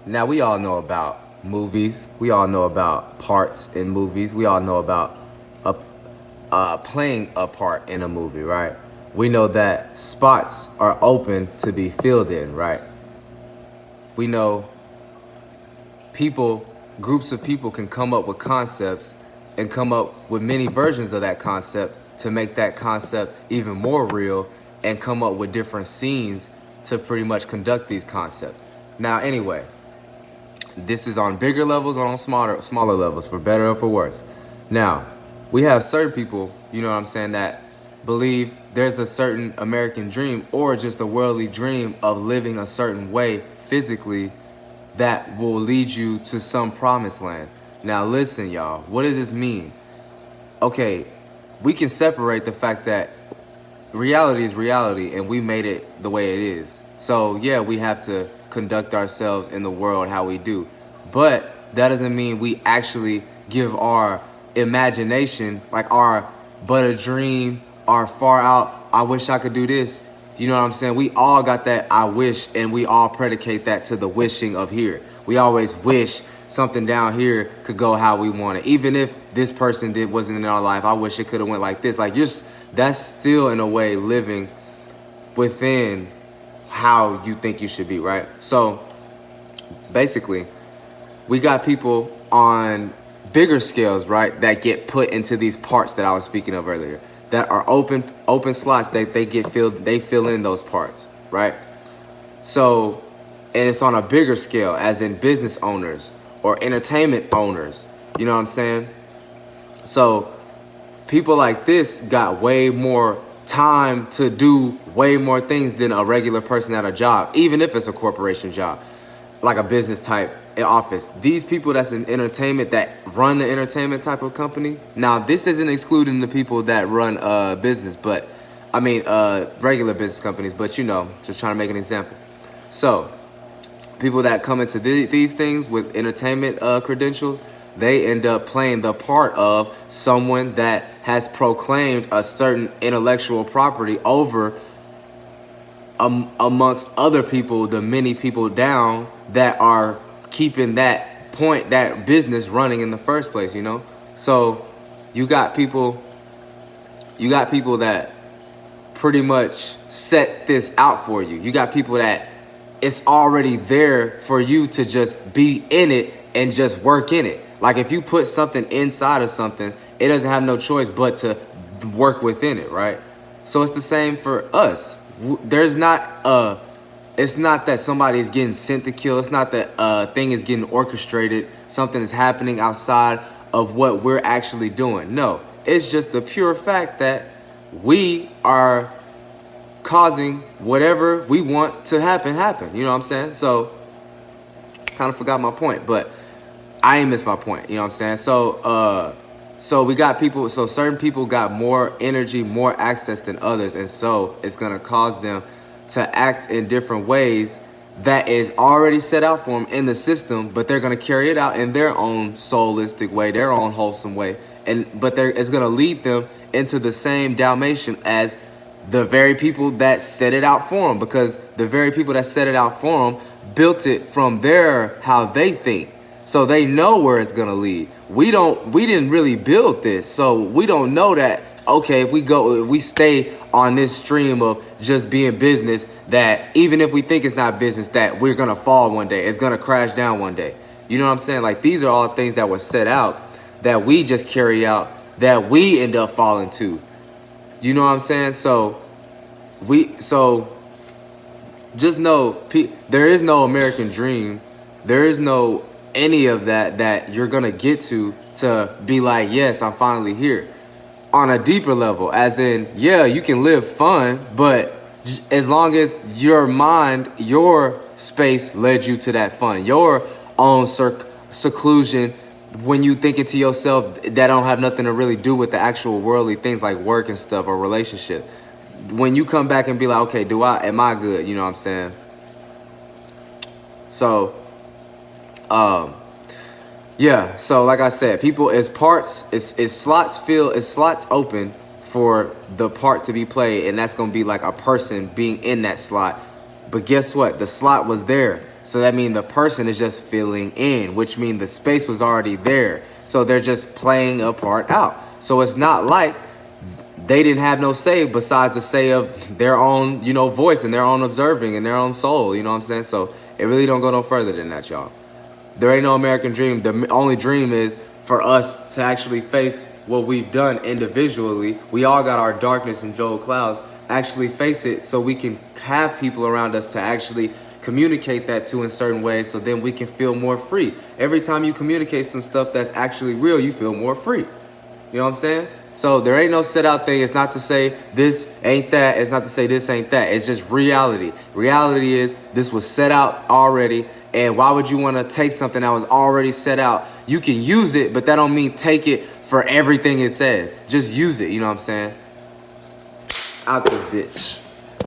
Now, we all know about movies. We all know about parts in movies. We all know about a, playing a part in a movie, right? We know that spots are open to be filled in, right? We know groups of people can come up with concepts and come up with many versions of that concept to make that concept even more real and come up with different scenes to pretty much conduct these concepts. Now, anyway, this is on bigger levels or on smaller levels, for better or for worse. Now, we have certain people, you know what I'm saying, that believe there's a certain American dream or just a worldly dream of living a certain way physically that will lead you to some promised land. Now, listen, y'all, what does this mean? Okay, we can separate the fact that reality is reality and we made it the way it is. So, yeah, we have to conduct ourselves in the world how we do. But that doesn't mean we actually give our imagination, like our but a dream, our far out, I wish I could do this. You know what I'm saying? We all got that I wish, and we all predicate that to the wishing of here. We always wish something down here could go how we want it. Even if this person wasn't in our life, I wish it could have went like this. Like, that's still in a way living within how you think you should be, right? So basically, we got people on bigger scales, right, that get put into these parts that I was speaking of earlier, that are open slots that they fill in those parts, right? So, and it's on a bigger scale, as in business owners or entertainment owners, you know what I'm saying? So people like this got way more time to do way more things than a regular person at a job, even if it's a corporation job, like a business type office. These people that's in entertainment, that run the entertainment type of company. Now, this isn't excluding the people that run business, but I mean regular business companies, but you know, just trying to make an example. So people that come into these things with entertainment credentials, they end up playing the part of someone that has proclaimed a certain intellectual property over amongst other people, the many people down that are keeping that point, that business running in the first place, you know? So you got people that pretty much set this out for you. You got people that it's already there for you to just be in it and just work in it. Like, if you put something inside of something, it doesn't have no choice but to work within it, right? So it's the same for us. It's not that somebody is getting sent to kill. It's not that a thing is getting orchestrated. Something is happening outside of what we're actually doing. No, it's just the pure fact that we are causing whatever we want to happen. You know what I'm saying? So, kind of forgot my point, but I ain't missed my point. You know what I'm saying? So we got people. So certain people got more energy, more access than others, and so it's gonna cause them to act in different ways that is already set out for them in the system, but they're gonna carry it out in their own soulistic way, their own wholesome way, but it's gonna lead them into the same Dalmatian as the very people that set it out for them, because the very people that set it out for them built it from how they think. So they know where it's gonna lead. We didn't really build this, so we don't know that, okay, if we stay on this stream of just being business, that even if we think it's not business, that we're gonna fall one day, it's gonna crash down one day. You know what I'm saying? Like, these are all things that were set out that we just carry out, that we end up falling to. You know what I'm saying? So just know, there is no American dream. There is no any of that you're gonna get to be like, yes, I'm finally here. On a deeper level, as in, yeah, you can live fun, but as long as your mind, your space led you to that fun, your own seclusion, when you thinking to yourself that don't have nothing to really do with the actual worldly things like work and stuff or relationship. When you come back and be like, okay, am I good? You know what I'm saying? So, yeah, so like I said, people is parts, is slots open for the part to be played, and that's gonna be like a person being in that slot But guess what? The slot was there. So that means the person is just filling in, which means the space was already there. So they're just playing a part out. So it's not like they didn't have no say besides the say of their own, voice and their own observing and their own soul. You know what I'm saying? So it really don't go no further than that, y'all. There ain't no American dream. The only dream is for us to actually face what we've done individually. We all got our darkness and Joel clouds. Actually face it so we can have people around us to actually communicate that to in certain ways, so then we can feel more free. Every time you communicate some stuff that's actually real, you feel more free. You know what I'm saying? So there ain't no set out thing. It's not to say this ain't that. It's not to say this ain't that. It's just reality. Reality is this was set out already. And why would you want to take something that was already set out? You can use it, but that don't mean take it for everything it says. Just use it. You know what I'm saying? Out this bitch.